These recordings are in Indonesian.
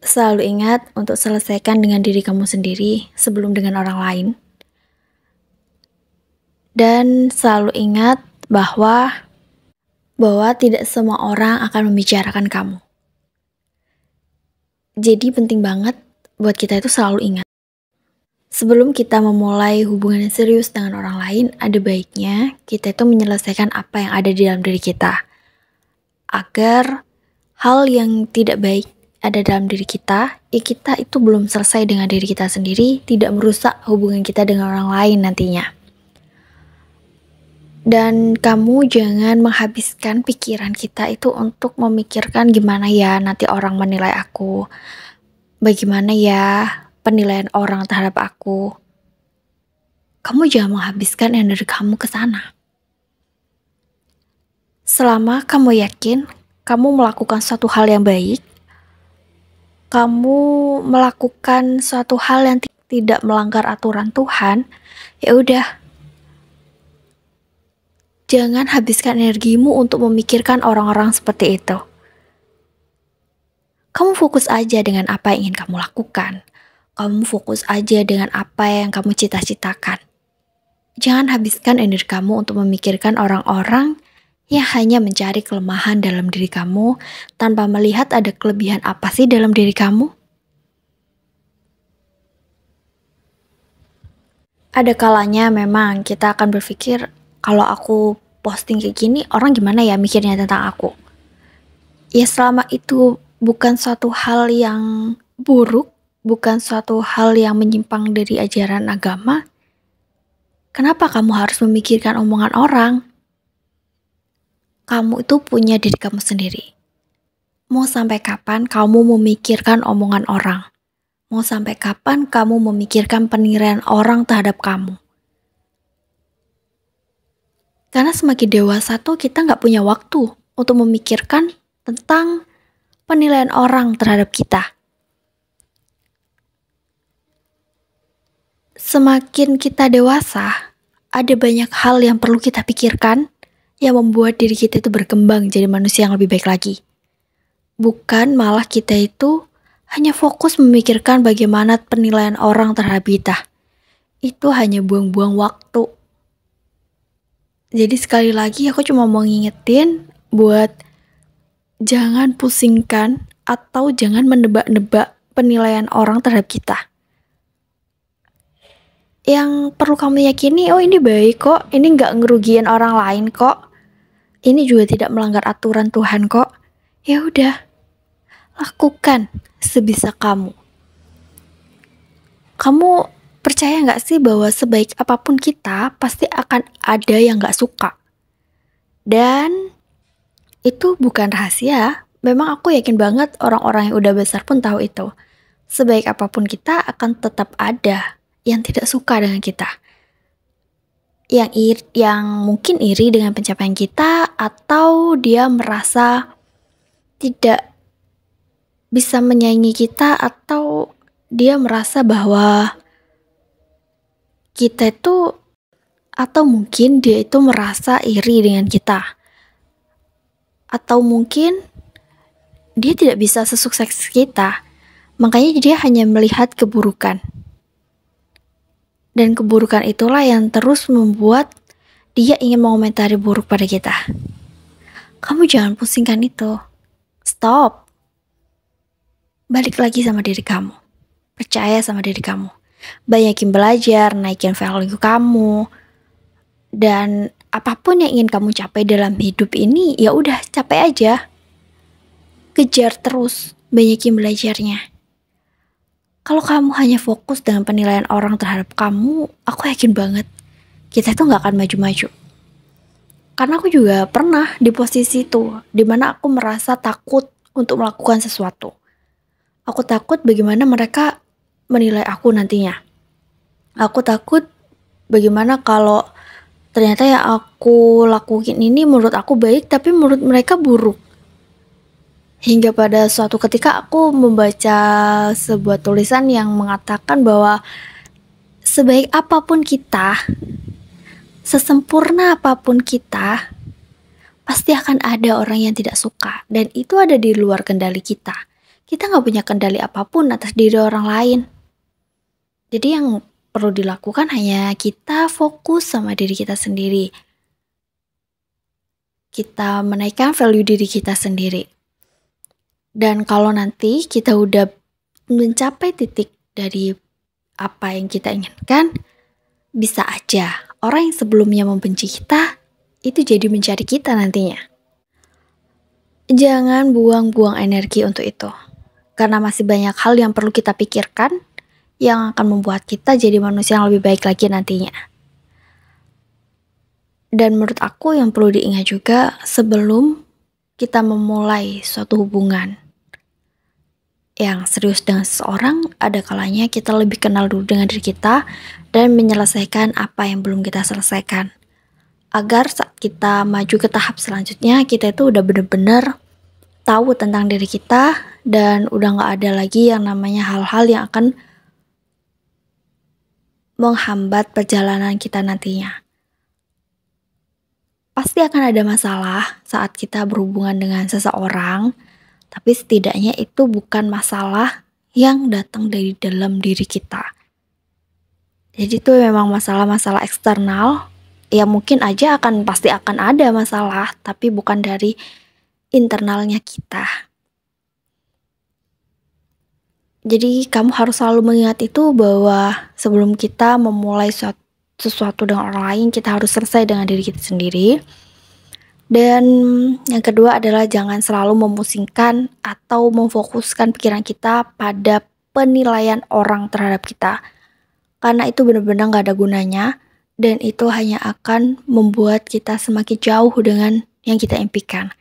Selalu ingat untuk selesaikan dengan diri kamu sendiri sebelum dengan orang lain. Dan selalu ingat bahwa tidak semua orang akan membicarakan kamu. Jadi penting banget buat kita itu selalu ingat. Sebelum kita memulai hubungan yang serius dengan orang lain, ada baiknya kita itu menyelesaikan apa yang ada di dalam diri kita. Agar hal yang tidak baik ada dalam diri kita, kita itu belum selesai dengan diri kita sendiri, tidak merusak hubungan kita dengan orang lain nantinya. Dan kamu jangan menghabiskan pikiran kita itu untuk memikirkan gimana ya nanti orang menilai aku, bagaimana ya penilaian orang terhadap aku. Kamu jangan menghabiskan energi kamu ke sana. Selama kamu yakin kamu melakukan suatu hal yang baik, kamu melakukan suatu hal yang tidak melanggar aturan Tuhan, ya udah. Jangan habiskan energimu untuk memikirkan orang-orang seperti itu. Kamu fokus aja dengan apa yang ingin kamu lakukan. Kamu fokus aja dengan apa yang kamu cita-citakan. Jangan habiskan energi kamu untuk memikirkan orang-orang yang hanya mencari kelemahan dalam diri kamu tanpa melihat ada kelebihan apa sih dalam diri kamu. Ada kalanya memang kita akan berpikir, kalau aku posting kayak gini, orang gimana ya mikirnya tentang aku? Ya selama itu bukan suatu hal yang buruk, bukan suatu hal yang menyimpang dari ajaran agama, kenapa kamu harus memikirkan omongan orang? Kamu itu punya diri kamu sendiri. Mau sampai kapan kamu memikirkan omongan orang? Mau sampai kapan kamu memikirkan penilaian orang terhadap kamu? Karena semakin dewasa tuh kita nggak punya waktu untuk memikirkan tentang penilaian orang terhadap kita. Semakin kita dewasa, ada banyak hal yang perlu kita pikirkan yang membuat diri kita itu berkembang jadi manusia yang lebih baik lagi. Bukan malah kita itu hanya fokus memikirkan bagaimana penilaian orang terhadap kita. Itu hanya buang-buang waktu. Jadi sekali lagi aku cuma mau ngingetin buat jangan pusingkan atau jangan menebak-nebak penilaian orang terhadap kita. Yang perlu kamu yakini, oh ini baik kok, ini nggak ngerugiin orang lain kok, ini juga tidak melanggar aturan Tuhan kok. Ya udah, lakukan sebisa kamu. Kamu percaya nggak sih bahwa sebaik apapun kita, pasti akan ada yang nggak suka. Dan itu bukan rahasia, memang aku yakin banget orang-orang yang udah besar pun tahu itu. Sebaik apapun kita akan tetap ada yang tidak suka dengan kita. Yang mungkin iri dengan pencapaian kita, atau dia merasa tidak bisa menyaingi kita, atau dia merasa bahwa kita itu, atau mungkin dia itu merasa iri dengan kita. Atau mungkin dia tidak bisa sesukses kita, makanya dia hanya melihat keburukan. Dan keburukan itulah yang terus membuat dia ingin mengomentari buruk pada kita. Kamu jangan pusingkan itu. Stop. Balik lagi sama diri kamu. Percaya sama diri kamu. Banyakin belajar, naikin value kamu. Dan apapun yang ingin kamu capai dalam hidup ini, ya udah capai aja. Kejar terus, banyakin belajarnya. Kalau kamu hanya fokus dengan penilaian orang terhadap kamu, aku yakin banget kita itu nggak akan maju-maju. Karena aku juga pernah di posisi itu, dimana aku merasa takut untuk melakukan sesuatu. Aku takut bagaimana mereka menilai aku nantinya. Aku takut bagaimana kalau ternyata yang aku lakuin ini menurut aku baik, tapi menurut mereka buruk. Hingga pada suatu ketika aku membaca sebuah tulisan yang mengatakan bahwa sebaik apapun kita, sesempurna apapun kita, pasti akan ada orang yang tidak suka. Dan itu ada di luar kendali kita. kita nggak punya kendali apapun atas diri orang lain. Jadi yang perlu dilakukan hanya kita fokus sama diri kita sendiri. Kita menaikkan value diri kita sendiri. Dan kalau nanti kita udah mencapai titik dari apa yang kita inginkan, bisa aja orang yang sebelumnya membenci kita, itu jadi mencari kita nantinya. Jangan buang-buang energi untuk itu. Karena masih banyak hal yang perlu kita pikirkan, yang akan membuat kita jadi manusia yang lebih baik lagi nantinya. Dan menurut aku yang perlu diingat juga sebelum kita memulai suatu hubungan yang serius dengan seseorang, ada kalanya kita lebih kenal dulu dengan diri kita dan menyelesaikan apa yang belum kita selesaikan. Agar saat kita maju ke tahap selanjutnya, kita itu udah bener-bener tahu tentang diri kita dan udah gak ada lagi yang namanya hal-hal yang akan menghambat perjalanan kita nantinya. Pasti akan ada masalah saat kita berhubungan dengan seseorang, tapi setidaknya itu bukan masalah yang datang dari dalam diri kita. Jadi itu memang masalah-masalah eksternal yang mungkin aja pasti akan ada masalah, tapi bukan dari internalnya kita. Jadi kamu harus selalu mengingat itu bahwa sebelum kita memulai sesuatu dengan orang lain, kita harus selesai dengan diri kita sendiri. Dan yang kedua adalah jangan selalu memusingkan atau memfokuskan pikiran kita pada penilaian orang terhadap kita. Karena itu benar-benar gak ada gunanya dan itu hanya akan membuat kita semakin jauh dengan yang kita impikan.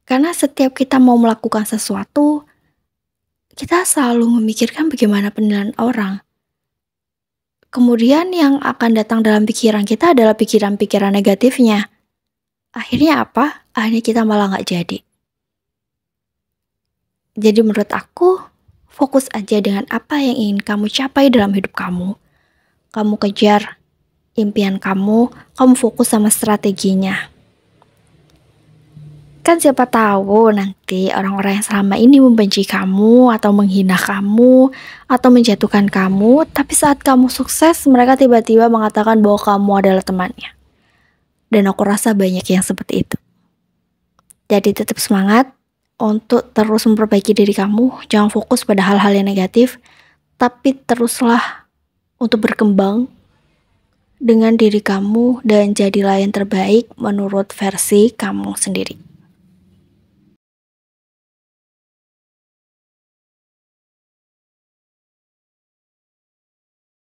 Karena setiap kita mau melakukan sesuatu, kita selalu memikirkan bagaimana penilaian orang. Kemudian yang akan datang dalam pikiran kita adalah pikiran-pikiran negatifnya. Akhirnya apa? Akhirnya kita malah gak jadi. Jadi menurut aku, fokus aja dengan apa yang ingin kamu capai dalam hidup kamu. Kamu kejar impian kamu fokus sama strateginya. Kan siapa tahu nanti orang-orang yang selama ini membenci kamu atau menghina kamu atau menjatuhkan kamu, tapi saat kamu sukses mereka tiba-tiba mengatakan bahwa kamu adalah temannya. Dan aku rasa banyak yang seperti itu. Jadi tetap semangat untuk terus memperbaiki diri kamu, jangan fokus pada hal-hal yang negatif, tapi teruslah untuk berkembang dengan diri kamu dan jadilah yang terbaik menurut versi kamu sendiri.